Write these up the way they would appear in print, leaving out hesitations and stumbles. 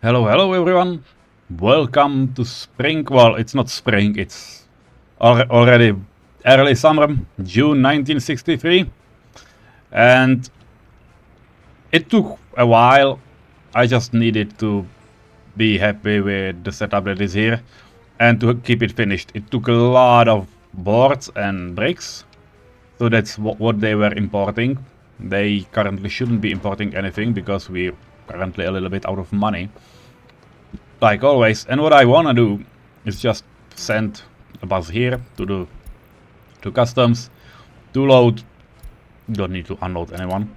Hello everyone. Welcome to spring. Well, it's not spring, it's already early summer, June 1963. And it took a while. I just needed to be happy with the setup that is here and to keep it finished. It took a lot of boards and bricks. So that's what they were importing. They currently shouldn't be importing anything because we're currently a little bit out of money, like always. And what I wanna do is just send a bus here to customs to load. Don't need to unload anyone,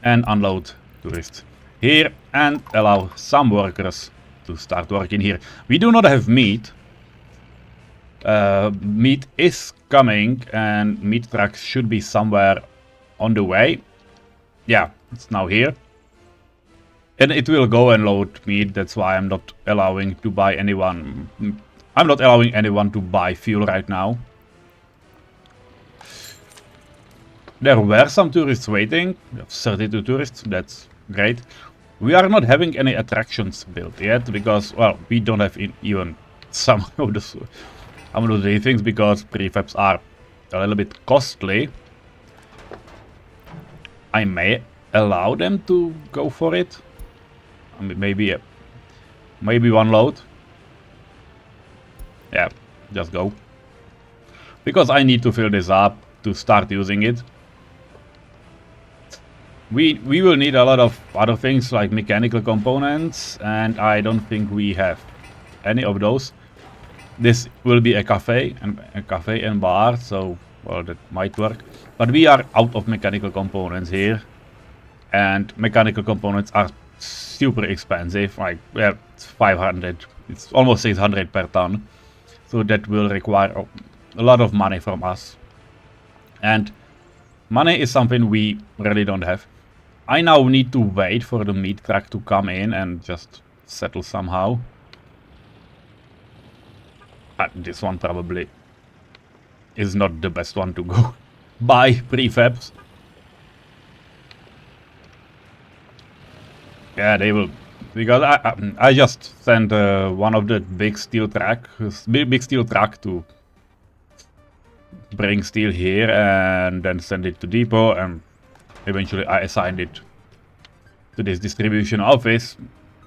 and unload tourists here and allow some workers to start working here. We do not have meat. Meat is coming, and meat trucks should be somewhere on the way. Yeah, it's now here. And it will go and load meat. That's why I'm not allowing to buy anyone. I'm not allowing anyone to buy fuel right now. There were some tourists waiting. We have 32 tourists. That's great. We are not having any attractions built yet because, well, we don't have even some of the things because prefabs are a little bit costly. I may allow them to go for it. Maybe one load. Yeah, just go. Because I need to fill this up to start using it. We will need a lot of other things like mechanical components, and I don't think we have any of those. This will be a cafe and bar, so well, that might work. But we are out of mechanical components here, and mechanical components are super expensive. Like, yeah, it's 500, it's almost 600 per ton, so that will require a lot of money from us, and money is something we really don't have. I now need to wait for the meat truck to come in and just settle somehow. This one probably is not the best one to go buy prefabs. Yeah, they will, because I just sent one of the big steel truck to bring steel here and then send it to depot, and eventually I assigned it to this distribution office.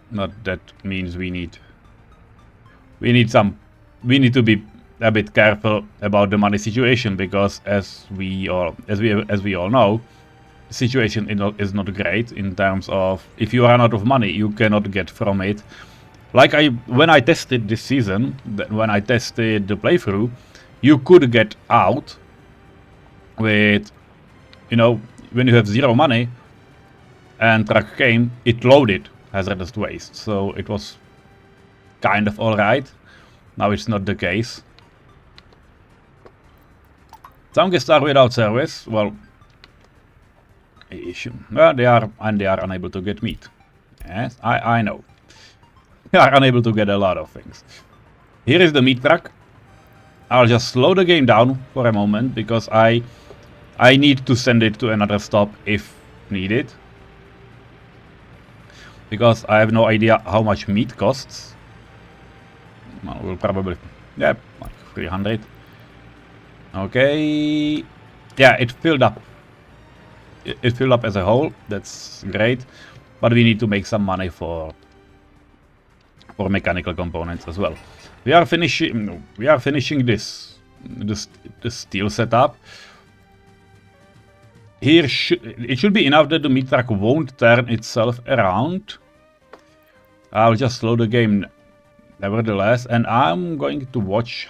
Not that means we need to be a bit careful about the money situation, because as we all know, the situation is not great in terms of, if you run out of money, you cannot get from it. Like when I tested this season, when I tested the playthrough, you could get out with, when you have zero money and truck came, it loaded hazardous waste. So it was kind of alright. Now it's not the case. Some guests are without service. Well, they are unable to get meat. Yes, I know. They are unable to get a lot of things. Here is the meat truck. I'll just slow the game down for a moment because I need to send it to another stop if needed. Because I have no idea how much meat costs. Well, we'll probably, yeah, like 300. Okay. Yeah, it filled up. It filled up as a whole. That's great. But we need to make some money for mechanical components as well. We are finishing this the steel setup. Here it should be enough that the meat truck won't turn itself around. I'll just slow the game nevertheless, and I'm going to watch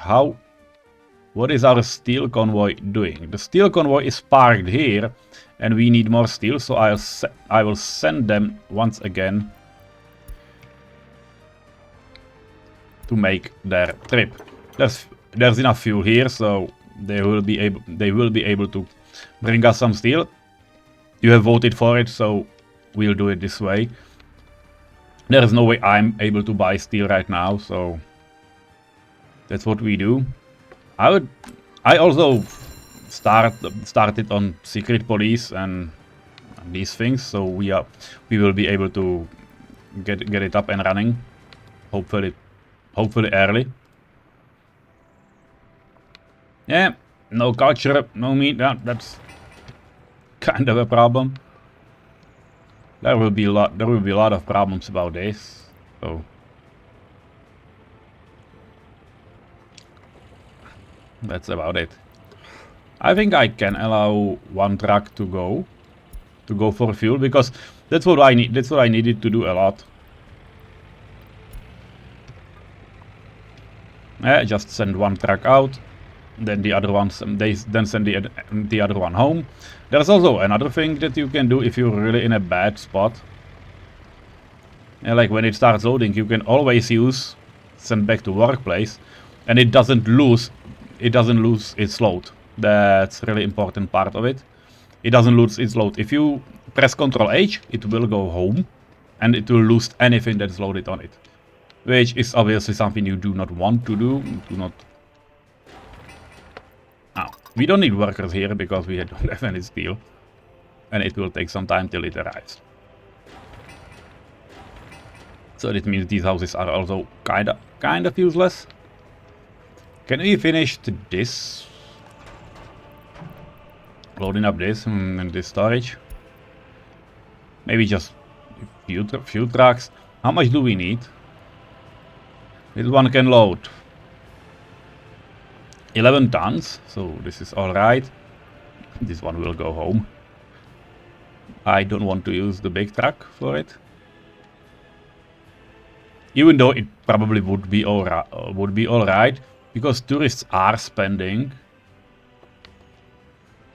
what is our steel convoy doing. The steel convoy is parked here, and we need more steel, so I will send them once again to make their trip. There's enough fuel here, so they will be able to bring us some steel. You have voted for it, so we'll do it this way. There is no way I'm able to buy steel right now, so that's what we do. I also started on secret police and these things, so we will be able to get it up and running. Hopefully early. Yeah, no culture, no meat. That's kind of a problem. There will be a lot of problems about this. So that's about it. I think I can allow one truck to go for fuel, because that's what I need. That's what I needed to do a lot. Just send one truck out, then the other ones, they then send the other one home. There's also another thing that you can do if you're really in a bad spot. Like when it starts loading, you can always use send back to workplace, and it doesn't lose its load. That's really important part of it. It doesn't lose its load. If you press Ctrl H, it will go home, and it will lose anything that is loaded on it, which is obviously something you do not want to do. We don't need workers here because we don't have any steel, and it will take some time till it arrives. So that means these houses are also kind of useless. Can we finish this? Loading up this and this storage. Maybe just few trucks. How much do we need? This one can load 11 tons, so this is alright. This one will go home. I don't want to use the big truck for it. Even though it probably would be alright, because tourists are spending.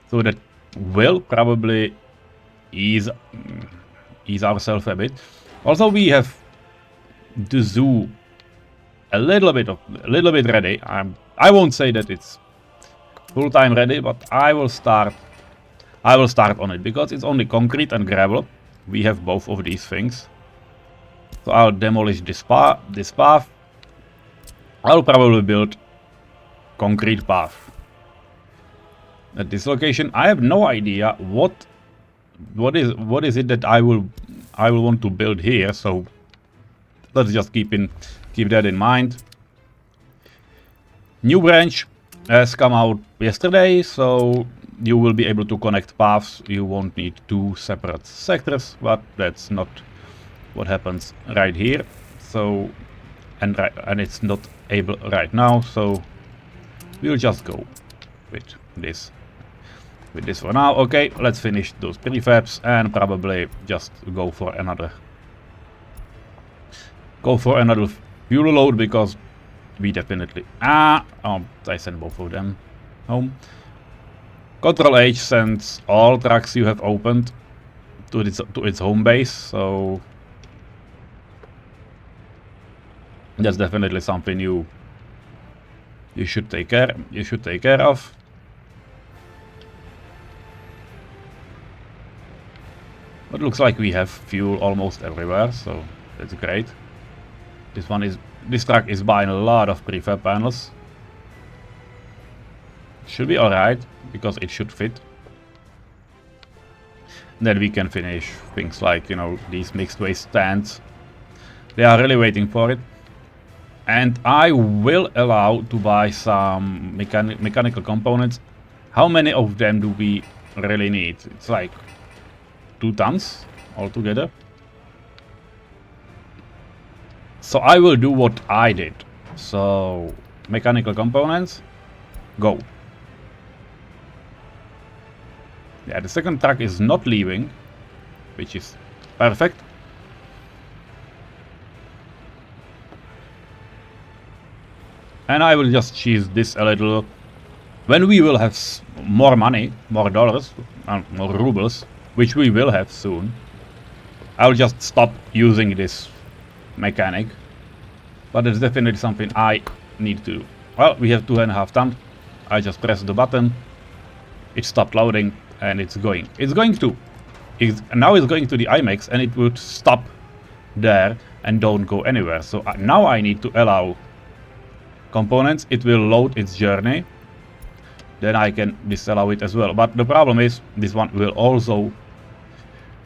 So that will probably ease ourselves a bit. Also, we have the zoo a little bit ready. I won't say that it's full-time ready, but I will start on it because it's only concrete and gravel. We have both of these things. So I'll demolish this path. I'll probably build concrete path at this location. I have no idea what is it that I will want to build here. So let's just keep that in mind. New branch has come out yesterday, so you will be able to connect paths. You won't need two separate sectors, but that's not what happens right here. So and it's not able right now, so we'll just go with this for now. Okay, let's finish those prefabs and probably just go for another fuel load, because we definitely I send both of them home. Ctrl H sends all trucks you have opened to its home base, so that's definitely something you should take care of. But it looks like we have fuel almost everywhere, so that's great. This truck is buying a lot of prefab panels. Should be alright, because it should fit. Then we can finish things like, these mixed waste stands. They are really waiting for it. And I will allow to buy some mechanical components. How many of them do we really need? It's like 2 tons altogether. So I will do what I did. So mechanical components, go. Yeah, the second truck is not leaving, which is perfect. And I will just cheese this a little. When we will have more money, more dollars, more rubles, which we will have soon, I will just stop using this mechanic. But it's definitely something I need to do. Well, we have 2.5 tons. I just press the button. It stopped loading and it's going. Now it's going to the IMAX, and it would stop there and don't go anywhere. So now I need to allow components. It will load its journey. Then I can disallow it as well. But the problem is this one will also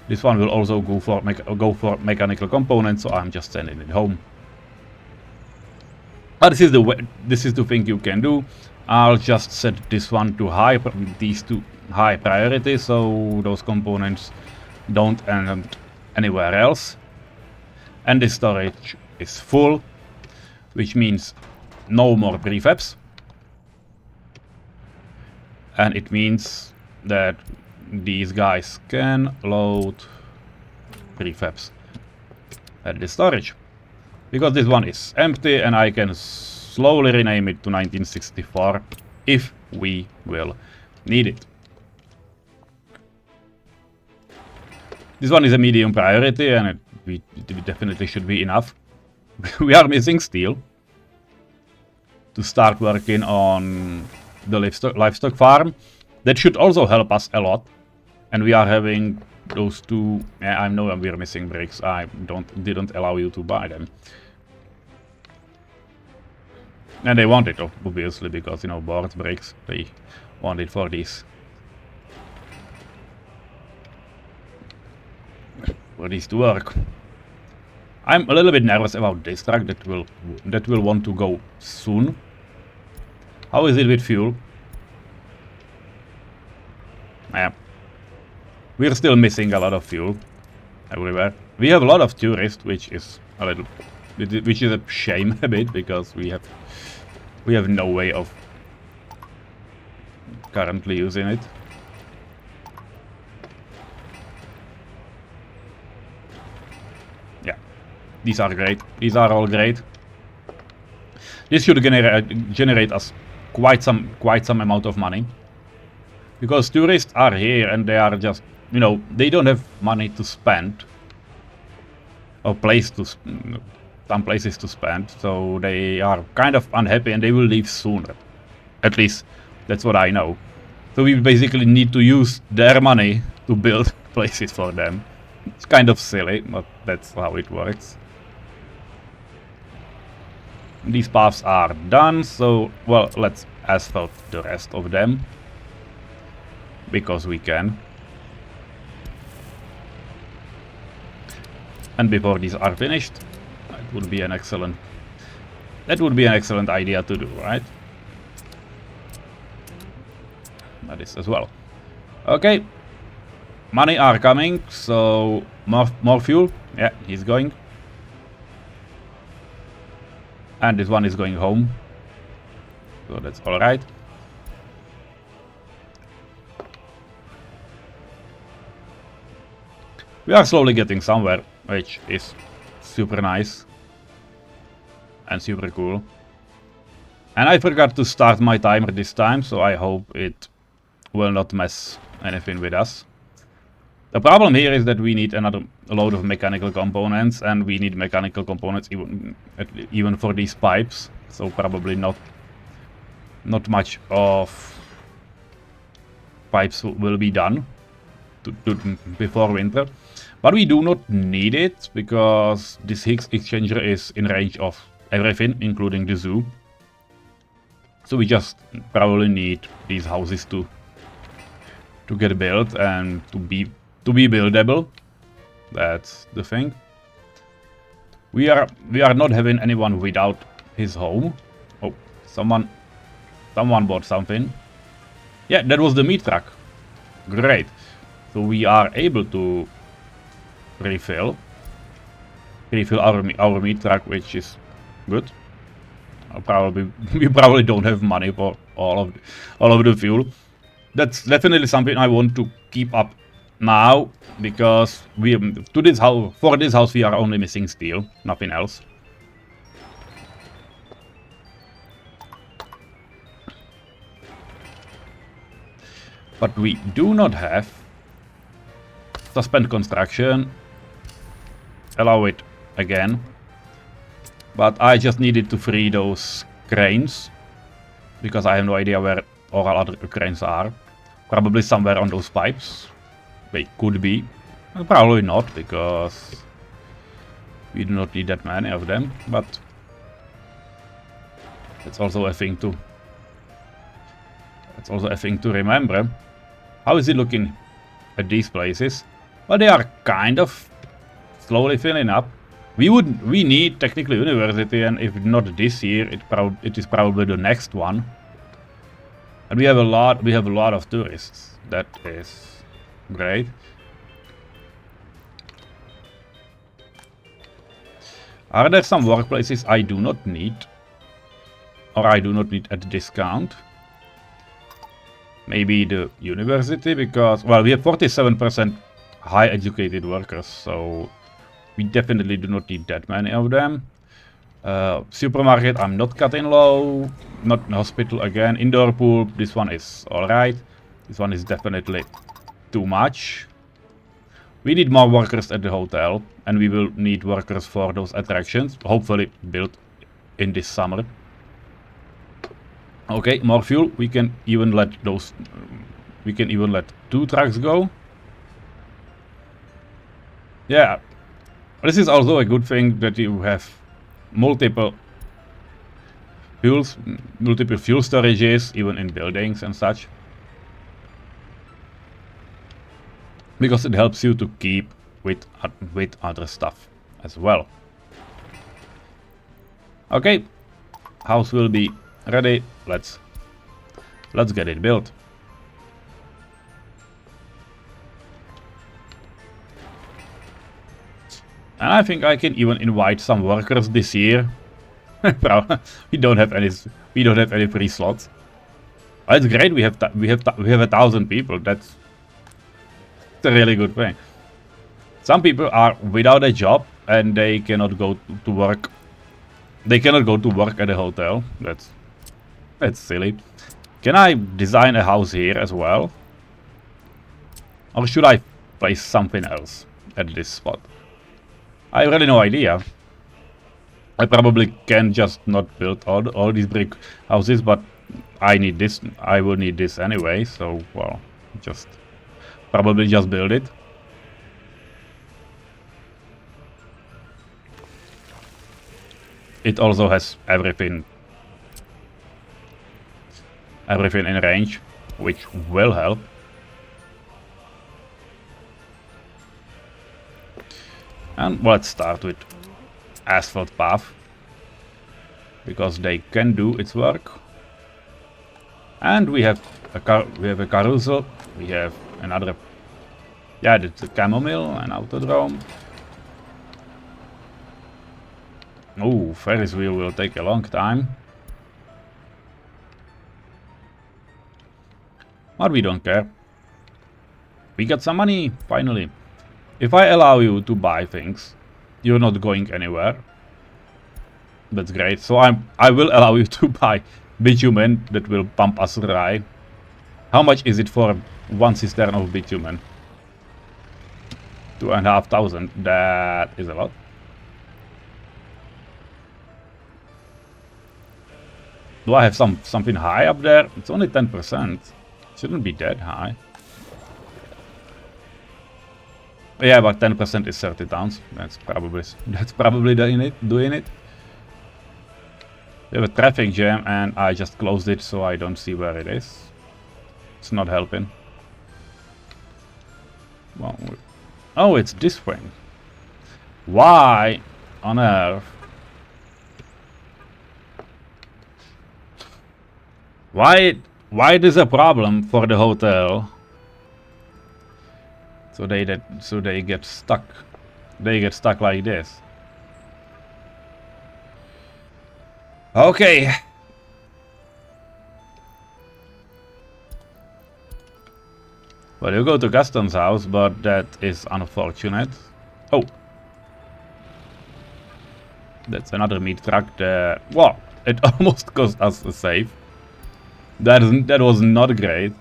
This one will also go for mechanical components, so I'm just sending it home. But this is the thing you can do. I'll just set this one to high, these two high priority, so those components don't end up anywhere else. And the storage is full, which means no more prefabs. And it means that these guys can load prefabs at the storage. Because this one is empty and I can slowly rename it to 1964 if we will need it. This one is a medium priority and it definitely should be enough. We are missing steel to start working on the livestock farm. That should also help us a lot. And we are having those two. Yeah, I know we're missing bricks. I didn't allow you to buy them. And they want it, obviously, because, you know, board bricks, they want it for these. For these to work. I'm a little bit nervous about this truck that will want to go soon. How is it with fuel? Yeah. We're still missing a lot of fuel everywhere. We have a lot of tourists, which is a shame a bit, because we have no way of currently using it. Yeah, these are great. These are all great. This should generate us quite some amount of money, because tourists are here and they are just, you know, they don't have money to spend or some places to spend, so they are kind of unhappy and they will leave sooner. At least that's what I know. So we basically need to use their money to build places for them. It's kind of silly, but that's how it works. These paths are done, so, well, let's asphalt the rest of them, because we can. And before these are finished, that would be an excellent idea to do, right? That is as well. Okay, money are coming, so more fuel. Yeah, he's going. And this one is going home, so that's all right. We are slowly getting somewhere, which is super nice and super cool. And I forgot to start my timer this time, so I hope it will not mess anything with us. The problem here is that we need another load of mechanical components, and we need mechanical components even for these pipes, so probably not much of pipes will be done before winter. But we do not need it, because this heat exchanger is in range of everything, including the zoo. So we just probably need these houses to get built and to be buildable. That's the thing. We are not having anyone without his home. Oh, someone bought something. Yeah, that was the meat truck. Great. So we are able to refill our meat truck, which is good. We probably don't have money for all of the fuel. That's definitely something I want to keep up now, because for this house we are only missing steel, nothing else. But we do not have suspend construction. Allow it again. But I just needed to free those cranes, because I have no idea where all other cranes are. Probably somewhere on those pipes. They could be. Probably not, because we do not need that many of them. But that's also a thing to remember. How is it looking at these places? But they are kind of slowly filling up. We need technically university, and if not this year, it is probably the next one. And we have a lot of tourists. That is great. Are there some workplaces I do not need? Or I do not need at discount? Maybe the university, because, well, we have 47% high educated workers, so we definitely do not need that many of them. Supermarket, I'm not cutting low. Not hospital again. Indoor pool, this one is alright. This one is definitely too much. We need more workers at the hotel, and we will need workers for those attractions, hopefully built in this summer. Okay, more fuel. We can even let 2 trucks go. Yeah, this is also a good thing that you have multiple fuel storages, even in buildings and such, because it helps you to keep with other stuff as well. Okay, house will be ready. Let's get it built. And I think I can even invite some workers this year. we don't have any free slots. It's great. We have 1,000 people. That's a really good thing. Some people are without a job and they cannot go to work. They cannot go to work at a hotel. That's silly. Can I design a house here as well? Or should I place something else at this spot? I have really no idea. I probably can just not build all these brick houses, but I need this. I will need this anyway, so, well, probably just build it. It also has everything in range, which will help. And let's start with asphalt path, because they can do its work. And we have a carousel. We have another. Yeah, it's a chamomile, an autodrome. Oh, Ferris wheel will take a long time. But we don't care. We got some money, finally. If I allow you to buy things, you're not going anywhere. That's great. So I will allow you to buy bitumen that will pump us dry. How much is it for 1 cistern of bitumen? 2,500. That is a lot. Do I have something high up there? It's only 10%. Shouldn't be that high. Yeah, but 10% is 30 tons. That's probably doing it. We have a traffic jam and I just closed it, so I don't see where it is. It's not helping. Well, oh, it's this way. Why on earth? Why it is a problem for the hotel? So they get stuck. They get stuck like this. Okay. Well, you go to Gaston's house, but that is unfortunate. Oh. That's another meat truck. Well, it almost cost us a save. That was not great.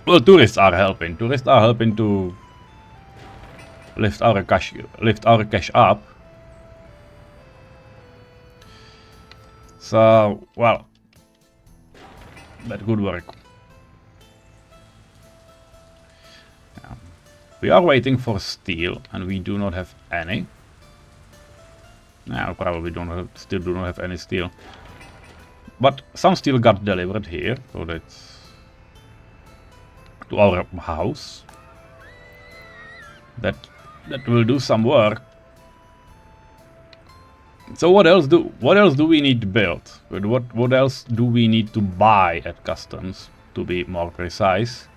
Well, tourists are helping. Tourists are helping to lift our cash up. So, well, that could work. Yeah. We are waiting for steel, and we do not have any. Now, probably still do not have any steel. But some steel got delivered here, so to our house. That will do some work. So what else do we need to build? What else do we need to buy at customs, to be more precise?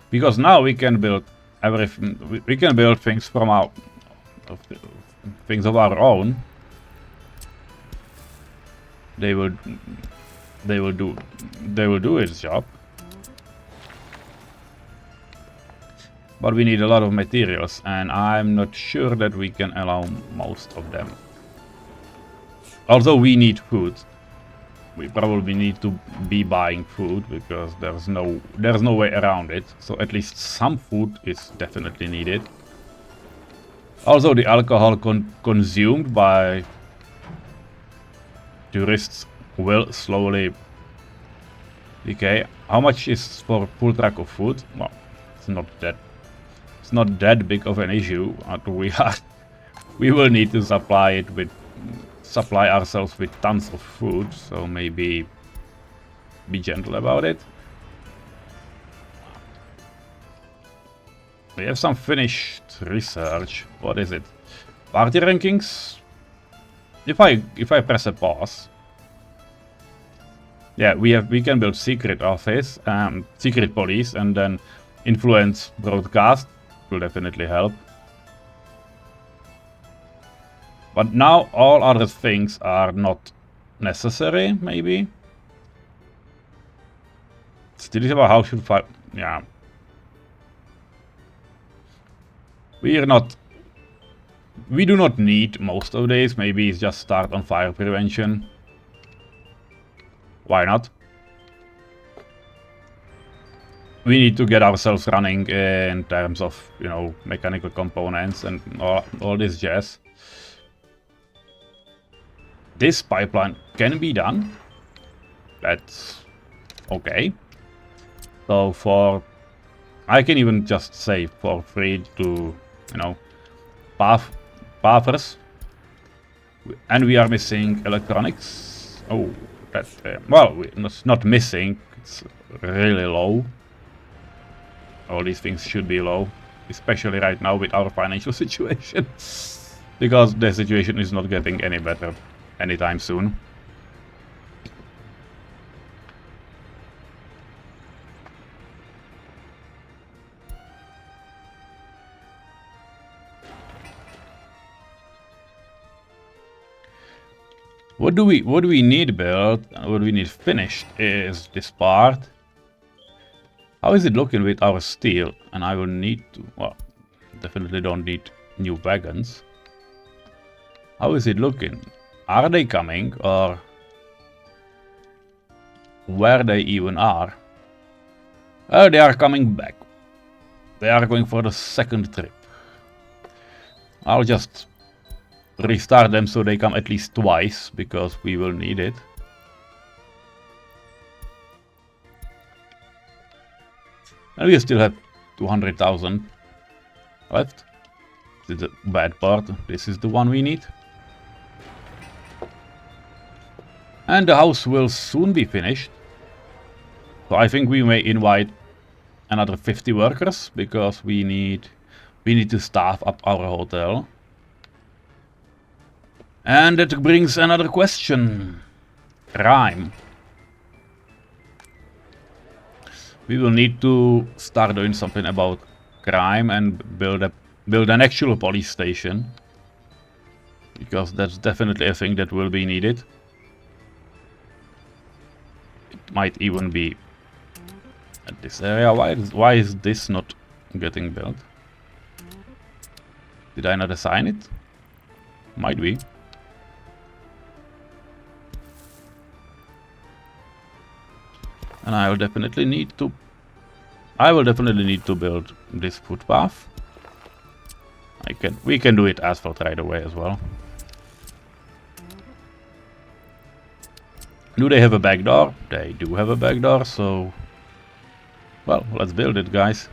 Because now we can build everything. We can build things from our things of our own. They will do its job. But we need a lot of materials, and I'm not sure that we can allow most of them. Also, we need food. We probably need to be buying food because there's no way around it. So at least some food is definitely needed. Also, the alcohol consumed by tourists will slowly decay. How much is for full track of food? Well, it's not that big of an issue. We will need to supply ourselves with tons of food, so maybe be gentle about it. We have some finished research. What is it? Party rankings? If I press a pause. Yeah, we can build secret office, secret police, and then influence broadcast will definitely help. But now all other things are not necessary, maybe. Still is about how should fire. Yeah. We do not need most of these. Maybe it's just start on fire prevention. Why not? We need to get ourselves running in terms of, you know, mechanical components and all this jazz. This pipeline can be done. That's okay. So I can even just say for free to, you know, pathers. And we are missing electronics. Oh, that's, well, it's not missing, it's really low. All these things should be low, especially right now with our financial situation. Because the situation is not getting any better anytime soon. What do we need built, what we need finished is this part. How is it looking with our steel? And I will need to, well, definitely don't need new wagons. How is it looking? Are they coming, or where they even are? Oh, they are coming back. They are going for the second trip. I'll just restart them so they come at least twice, because we will need it. And we still have 200,000 left. This is the bad part. This is the one we need. And the house will soon be finished. So I think we may invite another 50 workers, because we need to staff up our hotel. And that brings another question. Crime. We will need to start doing something about crime and build an actual police station. Because that's definitely a thing that will be needed. It might even be at this area. Why is this not getting built? Did I not assign it? Might be. And I will definitely need to build this footpath. We can do it asphalt right away as well. Do they have a back door? They do have a back door, so well, let's build it, guys.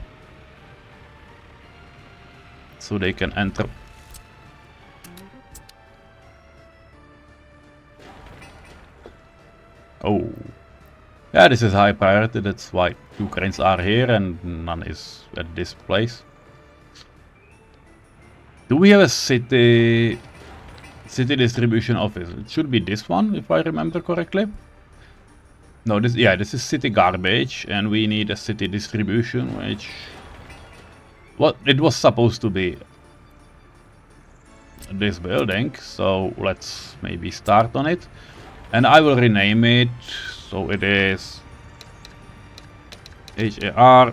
So they can enter. Oh. Yeah, this is high priority, that's why 2 cranes are here and none is at this place. Do we have a city distribution office? It should be this one, if I remember correctly. No, this is city garbage, and we need a city distribution, which... Well, it was supposed to be this building, so let's maybe start on it. And I will rename it, so it is HARDO,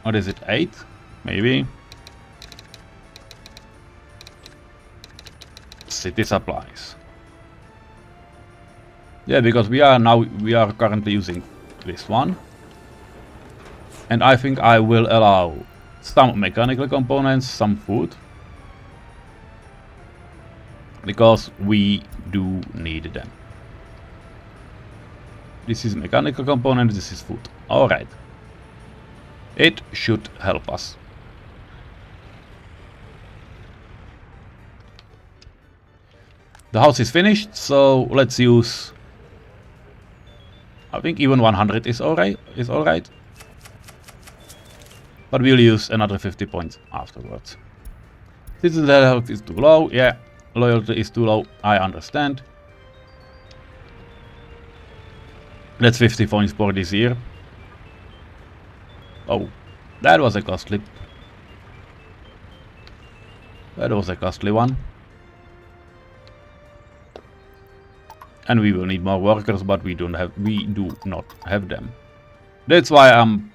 what is it, 8? Maybe. City supplies. Yeah, because we are currently using this one. And I think I will allow some mechanical components, some food. Because we do need them. This is mechanical component, this is food. Alright. It should help us. The house is finished, so let's use... I think even 100 is alright. But we'll use another 50 points afterwards. Citizen health is too low, yeah. Loyalty is too low, I understand. That's 50 points for this year. Oh, that was a costly. That was a costly one. And we will need more workers, but we do not have them. That's why I'm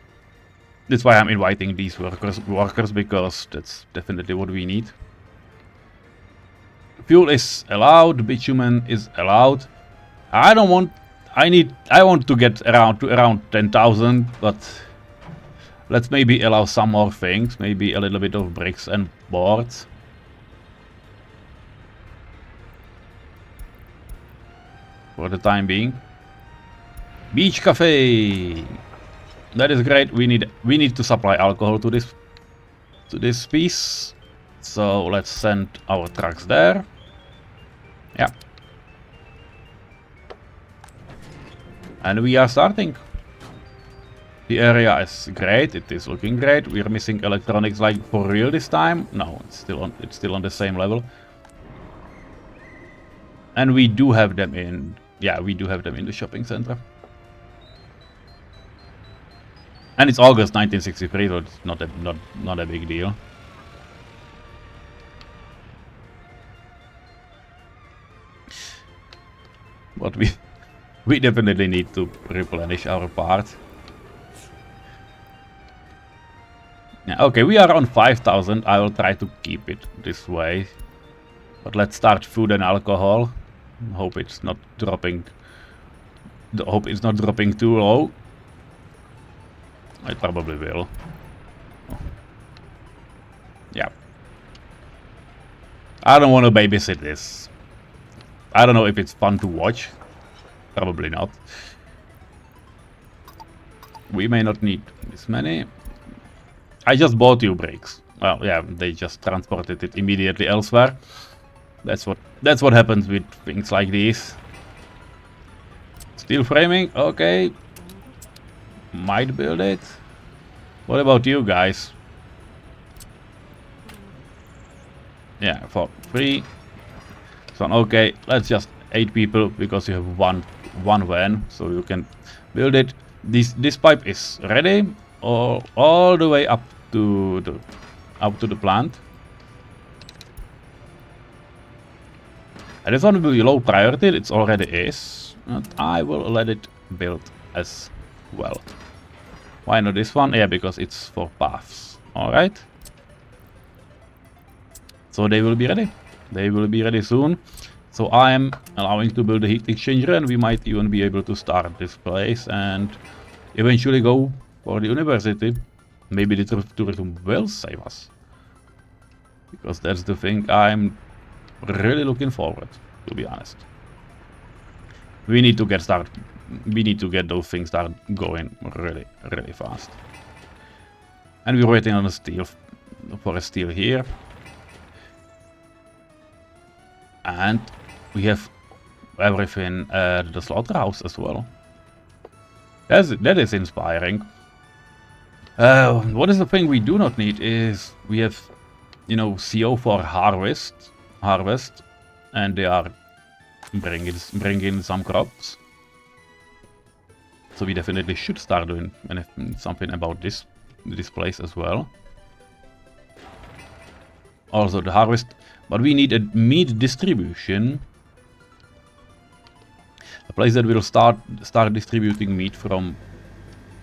inviting these workers because that's definitely what we need. Fuel is allowed, bitumen is allowed. I want to get around 10,000, but let's maybe allow some more things, maybe a little bit of bricks and boards. For the time being. Beach cafe. That is great. We need to supply alcohol to this piece. So let's send our trucks there. Yeah. And we are starting. The area is great. It is looking great. We are missing electronics like for real this time. No, it's still on the same level. And we do have them in. Yeah, we do have them in the shopping center. And it's August 1963, so it's not a big deal. But we definitely need to replenish our part. Yeah, okay, we are on 5,000. I will try to keep it this way. But let's start food and alcohol. Hope it's not dropping. Hope it's not dropping too low. I probably will. Yeah. I don't want to babysit this. I don't know if it's fun to watch. Probably not. We may not need this many. I just bought you brakes. Well, yeah, they just transported it immediately elsewhere. That's what happens with things like these. Steel framing, okay. Might build it. What about you guys? Yeah, for free. So okay, let's just 8 people because you have one van, so you can build it. This pipe is ready, all the way up to the plant. And this one will be low priority, it already is. And I will let it build as well. Why not this one? Yeah, because it's for paths. Alright. So they will be ready. They will be ready soon. So I am allowing to build a heat exchanger, and we might even be able to start this place and eventually go for the university. Maybe the tourism will save us. Because that's the thing I'm really looking forward, to be honest. We need to get started. We need to get those things started going really fast. And we're waiting on a steel for a steel here. And we have everything at the slaughterhouse as well. That is inspiring. What is the thing we do not need is we have, you know, CO for harvest, and they are bringing some crops. So we definitely should start doing something about this place as well. Also the harvest, but we need a meat distribution. A place that will start distributing meat from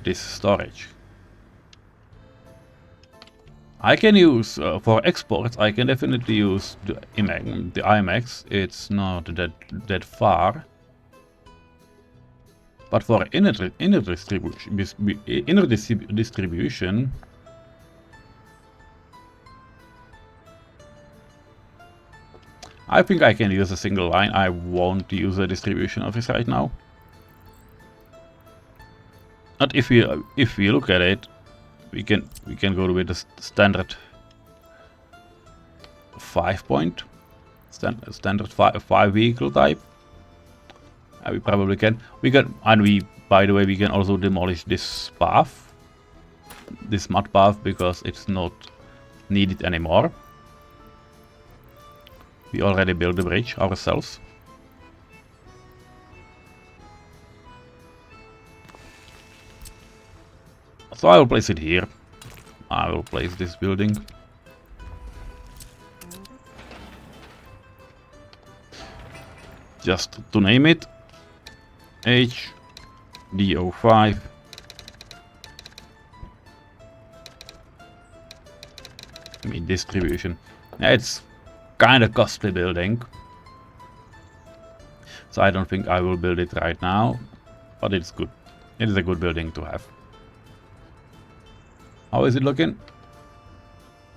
this storage. I can use, for exports, I can definitely use the IMAX. It's not that far. But for inner distribution, I think I can use a single line. I won't use a distribution office right now. Not if we look at it, we can go with the standard 5-point, standard 5 vehicle type. We probably can. By the way, we can also demolish this path, this mud path, because it's not needed anymore. We already built the bridge ourselves. So I will place it here. I will place this building. Just to name it, HDO5. Mean distribution. Yeah, it's kind of costly building, so I don't think I will build it right now, but it's good. It is a good building to have. How is it looking?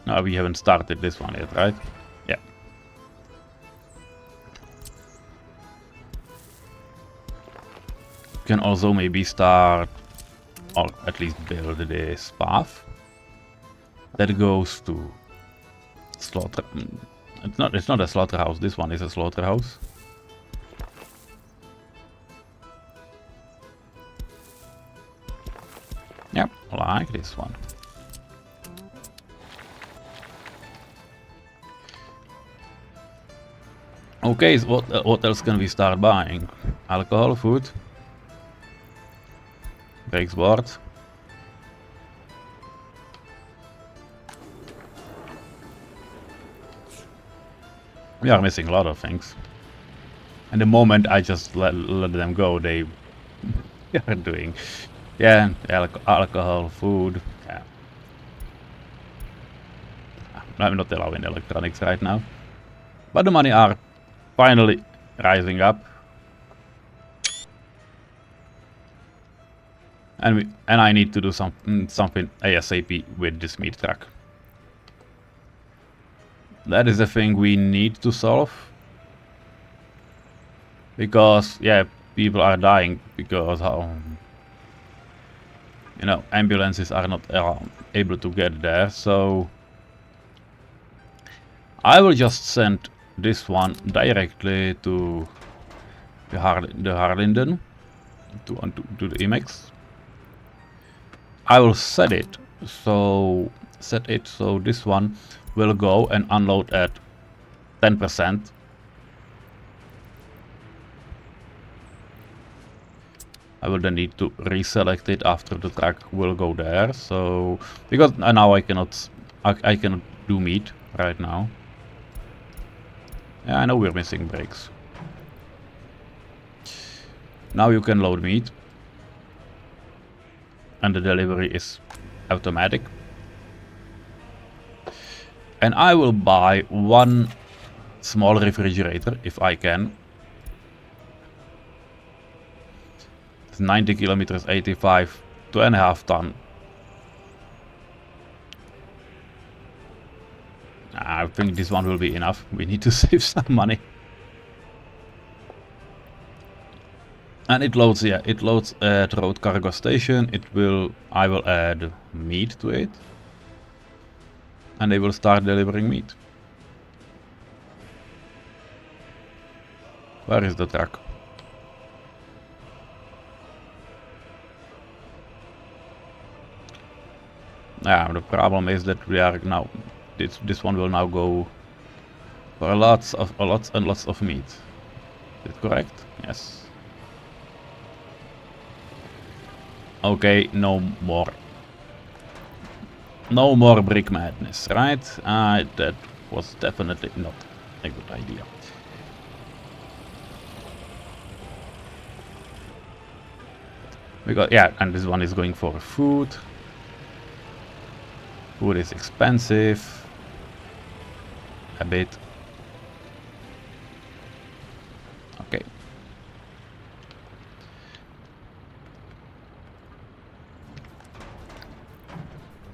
No, we haven't started this one yet, right? Yeah. We can also maybe start, or at least build this path that goes to slaughter. It's not a slaughterhouse. This one is a slaughterhouse. Yep, like this one. Okay, so what else can we start buying? Alcohol, food, brakes board. We are missing a lot of things. And the moment I just let them go, they are doing, yeah, alcohol, food. Yeah. I'm not allowing electronics right now, but the money are finally rising up, and I need to do something ASAP with this meat truck. That is the thing we need to solve, because yeah, people are dying because you know, ambulances are not able to get there. So I will just send this one directly to the Harlinden to the Emacs. I will set it so this one will go and unload at 10%. I will then need to reselect it after the truck will go there. So because now I cannot do meat right now. Yeah, I know we're missing brakes. Now you can load meat, and the delivery is automatic. And I will buy one small refrigerator if I can. It's 90 kilometers, 85, 2.5 ton. I think this one will be enough. We need to save some money. And it loads, yeah, it loads at road cargo station. I will add meat to it. And they will start delivering meat. Where is the truck? Yeah, the problem is that we are now this one will now go for lots and lots of meat. Is it correct? Yes. Okay, no more. No more brick madness, right? That was definitely not a good idea. Because yeah, and this one is going for food. Food is expensive. A bit. Okay.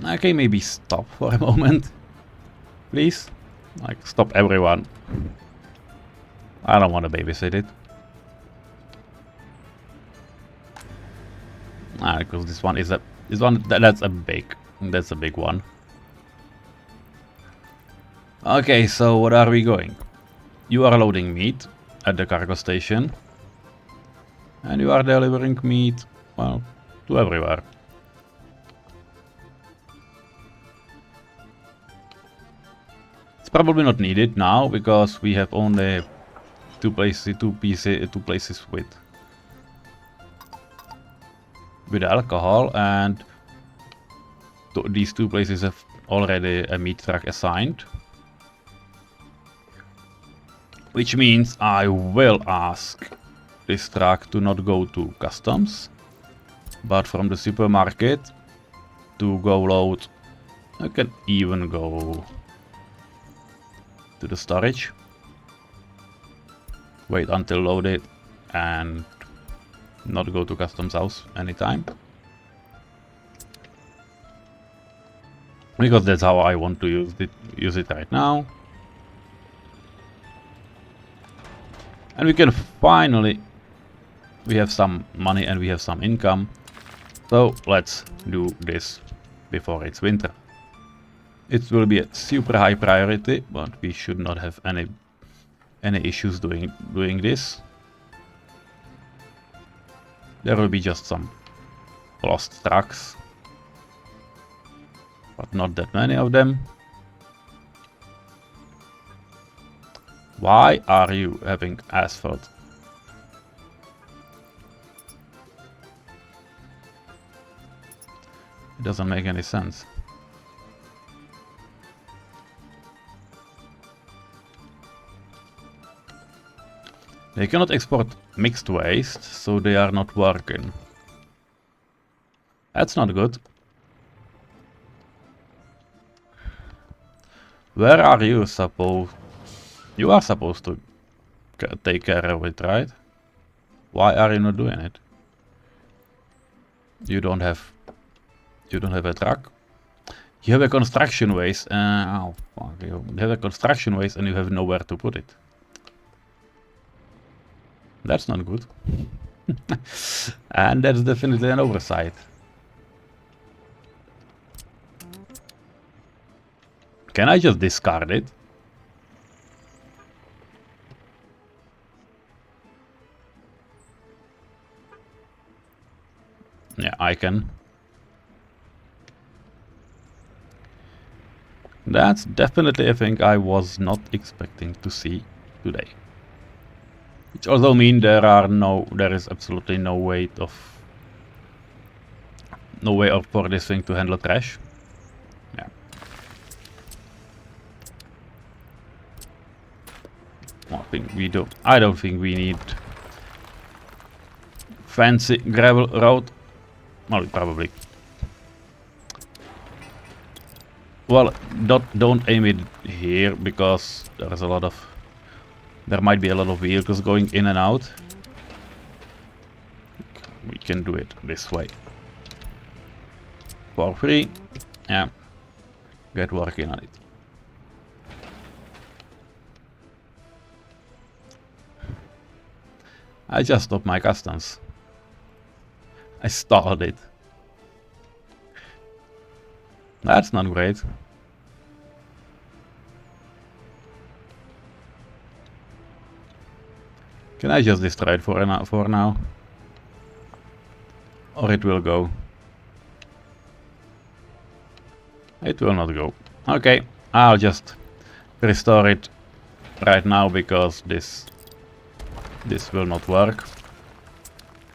Okay, maybe stop for a moment. Please. Like, stop everyone. I don't want to babysit it. Because this one is that's a big one. Okay, so what are we going? You are loading meat at the cargo station. And you are delivering meat, well, to everywhere. It's probably not needed now because we have only two places with alcohol, and these two places have already a meat truck assigned. Which means I will ask this truck to not go to customs, but from the supermarket to go load. I can even go to the storage, wait until loaded, and not go to customs house anytime. Because that's how I want to use it right now. And we can finally, we have some money and we have some income. So let's do this before it's winter. It will be a super high priority, but we should not have any issues doing this. There will be just some lost trucks, but not that many of them. Why are you having asphalt? It doesn't make any sense. They cannot export mixed waste, so they are not working. That's not good. Where are you supposed? You are supposed to take care of it, right? Why are you not doing it? You don't have a truck. You have a construction waste. Oh, fuck you. You have a construction waste and you have nowhere to put it. That's not good. And that's definitely an oversight. Can I just discard it? Yeah, I can. That's definitely a thing I was not expecting to see today. Which also means there is absolutely no way for this thing to handle trash. Yeah. I don't think we need fancy gravel road. Well, probably. Well, don't aim it here because there might be a lot of vehicles going in and out. We can do it this way. For free. Yeah. Get working on it. I just stopped my customs. I stalled it. That's not great. Can I just destroy it for now? Or it will go. It will not go. Okay, I'll just restore it right now because this will not work.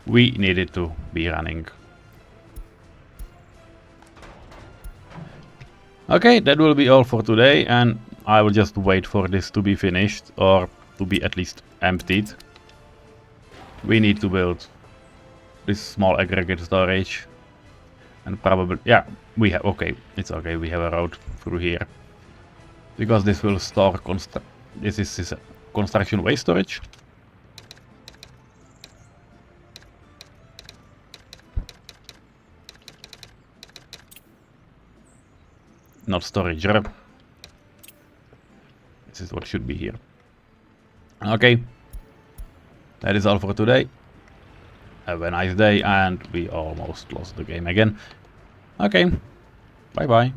We need it to be running. Okay, that will be all for today, and I will just wait for this to be finished, or to be at least emptied. We need to build this small aggregate storage. And probably, yeah, we have, okay, it's okay, we have a road through here. Because this will store, this is construction waste storage. Not storage. This is what should be here. Okay. That is all for today. Have a nice day, and we almost lost the game again. Okay. Bye bye.